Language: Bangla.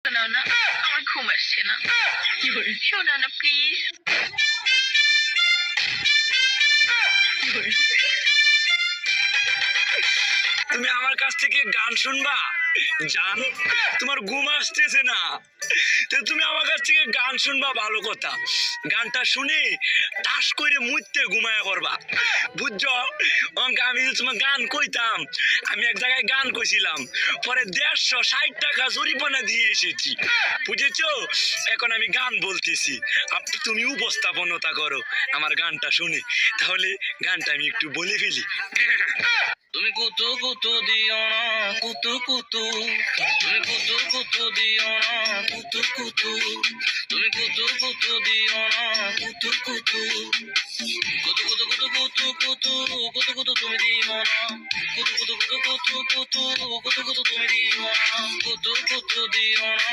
শোনাও না, আমার ঘুম আসছে না। শোনাও না প্লিজ। তুমি আমার কাছ থেকে গান শুনবা? জান, তোমার ঘুম আসতেছে না, তো তুমি আমার কাছ থেকে গান শুনবা, ভালো কথা। গানটা শুনে টাস করে মুইতে ঘুমায়া করবা, বুঝছো? অঙ্কে আমি যে তোমার গান কইতাম, আমি এক জায়গায় গান কইছিলাম, পরে 160 টাকা জরিমানা দিয়ে এসেছি, বুঝেছো? এখন আমি গান বলতেছি, তুমি উপস্থাপনতা করো আমার গানটা শুনে। তাহলে গানটা আমি একটু বলে ফেলি। তুমি কুতু কুতু দিও না কুতু কুতু, তুমি কুতু কুতু দিও না কুতু কুতু, তুমি কুতু কুতু দিও না কুতু কুতু, কুতু কুতু কুতু কুতু কুতু কুতু কুতু তুমি দিও না, কুতু কুতু কুতু কুতু কুতু কুতু কুতু তুমি দিও না, কুতু কুতু দিও না।